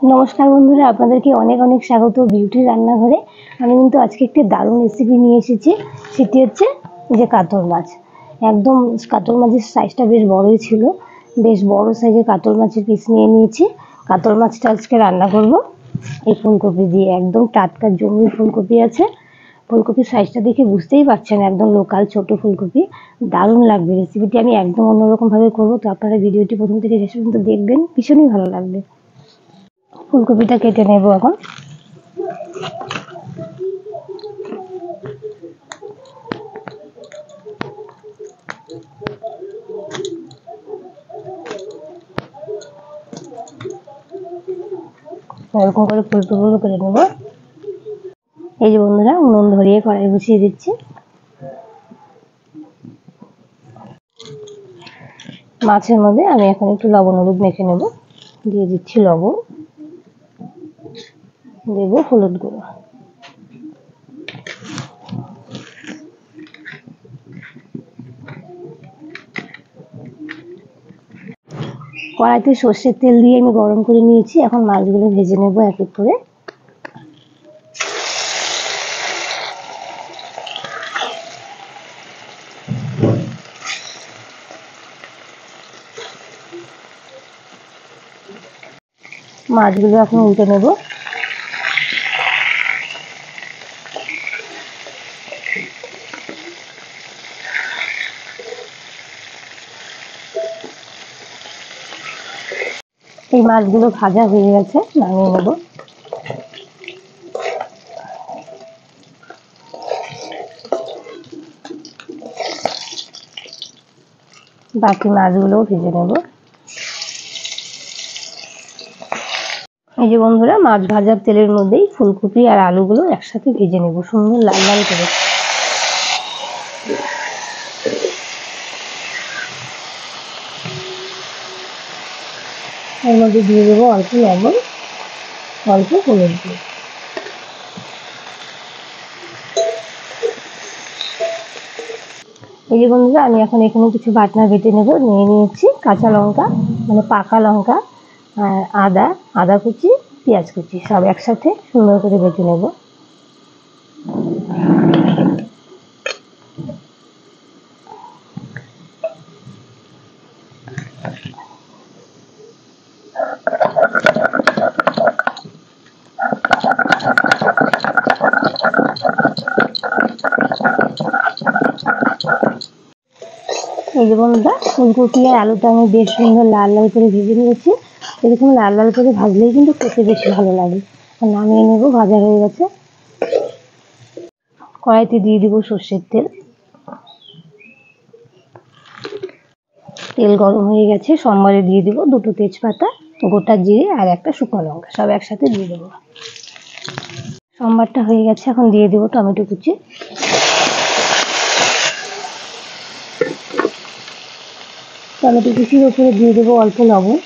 नमस्कार बंधुरा आपनादेरके अनेक अनेक स्वागत बिउटी रान्नाघरे। आमि किन्तु आजके एकटी दारुण रेसिपि निये एसेछि, सेटी हच्छे जे कातल माछ। एकदम कातल माछेर साइजटा बेश बड़ोई छिलो, बेश बड़ो साइजेर कातल माछेर पिस निये निয়েছি। कातल माछटा आजके रान्ना करब এই ফুলকপি দিয়ে। একদম টাটকা জমি ফুলকপি আছে। ফুলকপির সাইজটা দেখে বুঝতেই পারছেন একদম লোকাল ছোট ফুলকপি। দারুণ লাগবে রেসিপিটি, আমি একদম অন্যরকম ভাবে করব। তো আপনারা ভিডিওটি প্রথম থেকে শেষ পর্যন্ত দেখবেন, ভীষণই ভালো লাগবে। ফুলকপিটা কেটে নেব এখন। এরকম করে ফুলকপিগুলো কেটে নেব। এই যে বন্ধুরা, উনুন ধরিয়ে কড়াই বসিয়ে দিচ্ছি। মাছের মধ্যে আমি এখন একটু লবণ হলুদ মেখে নেব। দিয়ে দিচ্ছি লবণ, দেব হলুদ গুঁড়ো, কড়াইতে সর্ষের তেল দিয়ে আমি গরম করে নিয়েছি। এখন মাছগুলো ভেজে নেব এক এক করে। মাছগুলো এখন উল্টে নেব। এই মাছগুলো ভাজা হয়ে গেছে, নামিয়ে নেব। বাকি মাছগুলোও ভেজে নেব। এই যে বন্ধুরা, মাছ ভাজার তেলের মধ্যেই ফুলকপি আর আলুগুলো একসাথে ভেজে নেব সুন্দর লাল লাল করে। এর মধ্যে দিয়ে দেবো অল্প লবণ, অল্প হলুদ দিয়ে। এই যে বন্ধুরা, আমি এখন এখানে কিছু বাটনা বেটে নেব। নিয়ে নিয়েছি কাঁচা লঙ্কা, মানে পাকা লঙ্কা, আর আদা কুচি, পেঁয়াজ কুচি, সব একসাথে সুন্দর করে বেটে নেব। এই যে বন্ধুরা, ফুলকপি আর আলুটা আমি বেশ সুন্দর লাল লাল করে ভেজে নিয়েছি। এরকম লাল লাল করে ভাজলেই কিন্তু খেতে বেশি ভালো লাগে। নামিয়ে নেব, ভাজা হয়ে গেছে। কড়াইতে দিয়ে দিব সর্ষের তেল। তেল গরম হয়ে গেছে, সোমবারে দিয়ে দিব দুটো তেজপাতা, গোটা জিরে আর একটা শুকনো লঙ্কা, সব একসাথে দিয়ে দেবো। সোমবারটা হয়ে গেছে, এখন দিয়ে দেবো টমেটো কুচি। টমেটো কুচির উপরে দিয়ে দেবো অল্প লবণ।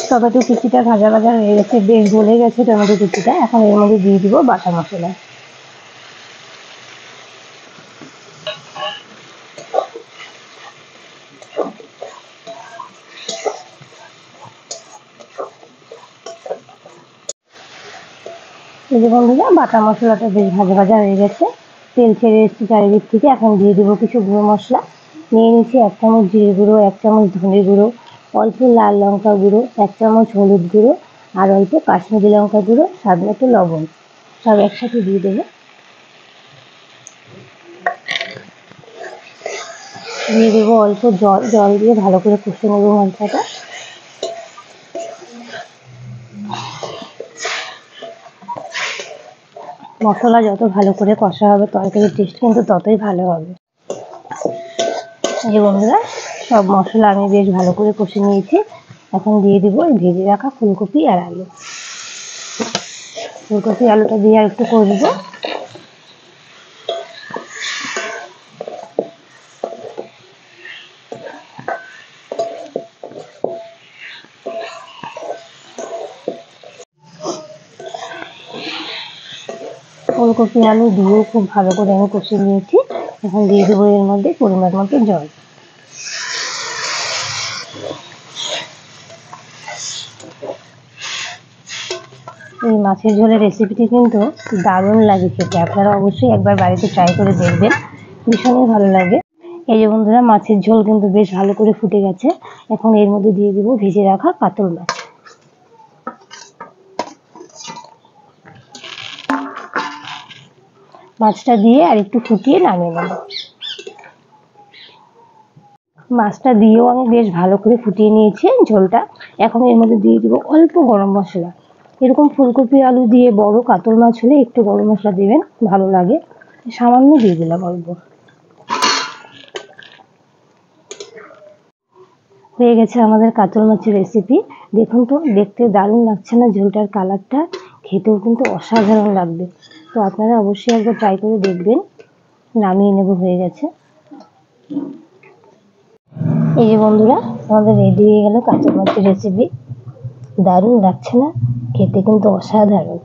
টমেটো কুচিটা ভাজা ভাজা হয়ে গেছে, বেশ গলে গেছে টমেটো কুচিটা। এখন এর মধ্যে দিয়ে দিব বাটা মশলা। এই যে বন্ধুরা, বাটা মশলাটা বেশ ভাজা ভাজা হয়ে গেছে, তেল ছেড়ে এসেছে চারিদিক থেকে। এখন দিয়ে দেবো কিছু গুঁড়ো মশলা। নিয়ে নিচ্ছি 1 চামচ জিরে গুঁড়ো, 1 চামচ ধনে গুঁড়ো, অল্প লাল লঙ্কা গুঁড়ো, 1 চামচ হলুদ গুঁড়ো আর অল্প কাশ্মীরি লঙ্কা গুঁড়ো, স্বাদ মতো লবণ, সব একসাথে দিয়ে দেবো। দিয়ে দেবো অল্প জল, জল দিয়ে ভালো করে কষে নেবো মশলাটা। মশলা যত ভালো করে কষা হবে তরকারির টেস্ট কিন্তু ততই ভালো হবে। এই বন্ধুরা, সব মশলা আমি বেশ ভালো করে কষে নিয়েছি। এখন দিয়ে দিব ভেজে রাখা ফুলকপি আর আলু। ফুলকপি আলুটা দিয়ে আর একটু কষবো। ফুলকপি আলু দিয়েও খুব ভালো করে আমি কষে নিয়েছি। এখন দিয়ে দেবো এর মধ্যে পরিমাণ মতো জল। এই মাছের ঝোলের রেসিপিটি কিন্তু দারুণ লাগে খেতে, আপনারা অবশ্যই একবার বাড়িতে ট্রাই করে দেখবেন, ভীষণই ভালো লাগে। এই যে বন্ধুরা, মাছের ঝোল কিন্তু বেশ ভালো করে ফুটে গেছে। এখন এর মধ্যে দিয়ে দিব ভেজে রাখা কাতল মাছ। মাছটা দিয়ে আর একটু ফুটিয়ে নামিয়ে নেব। মাছটা দিয়েও আমি বেশ ভালো করে ফুটিয়ে নিয়েছি ঝোলটা। এখন এর মধ্যে দিয়ে দিব অল্প গরম মশলা। এরকম ফুলকপি আলু দিয়ে বড় কাতল মাছ হলে একটু গরম মশলা দিবেন, ভালো লাগে। সামান্য দিয়ে দিলাম অল্প। হয়ে গেছে আমাদের কাতল মাছের রেসিপি। দেখুন তো, দেখতে দারুণ লাগছে না ঝোলটার কালারটা? খেতেও কিন্তু অসাধারণ লাগবে। তো আপনারা অবশ্যই একবার ট্রাই করে দেখবেন। নামিয়ে নেব, হয়ে গেছে। এই যে বন্ধুরা, আমাদের রেডি হয়ে গেল কাতল মাছের রেসিপি। দারুণ লাগছে না? খেতে কিন্তু অসাধারণ।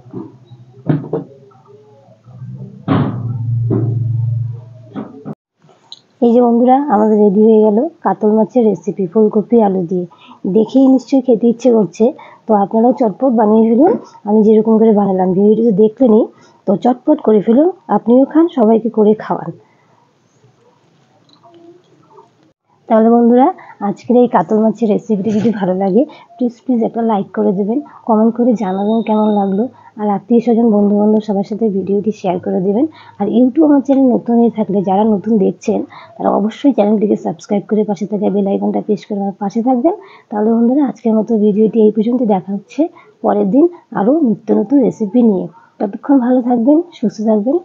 এই যে বন্ধুরা, আমাদের রেডি হয়ে গেল কাতল মাছের রেসিপি ফুলকপি আলু দিয়ে। দেখেই নিশ্চয়ই খেতে ইচ্ছে করছে। তো আপনারাও চটপট বানিয়ে ফেলুন, আমি যেরকম করে বানালাম। ভিডিওটি দেখলেনই, তো চটপট করে ফেলুন, আপনিও খান, সবাইকে করে খাওয়ান। তাহলে বন্ধুরা, আজকের এই কাতল মাছের রেসিপিটি যদি ভালো লাগে, প্লিজ একটা লাইক করে দেবেন, কমেন্ট করে জানাবেন কেমন লাগলো। আর আত্মীয় স্বজন, বন্ধু বান্ধব সবার সাথে ভিডিওটি শেয়ার করে দেবেন। আর ইউটিউব আমার চ্যানেল নতুন হয়ে থাকলে, যারা নতুন দেখছেন, তারা অবশ্যই চ্যানেলটিকে সাবস্ক্রাইব করে পাশে থাকা বেল আইকনটা প্রেস করে আমার পাশে থাকবেন। তাহলে বন্ধুরা, আজকের মতো ভিডিওটি এই পর্যন্ত। দেখা হচ্ছে পরের দিন আরও নিত্য নতুন রেসিপি নিয়ে। ততক্ষণ ভালো থাকবেন, সুস্থ থাকবেন।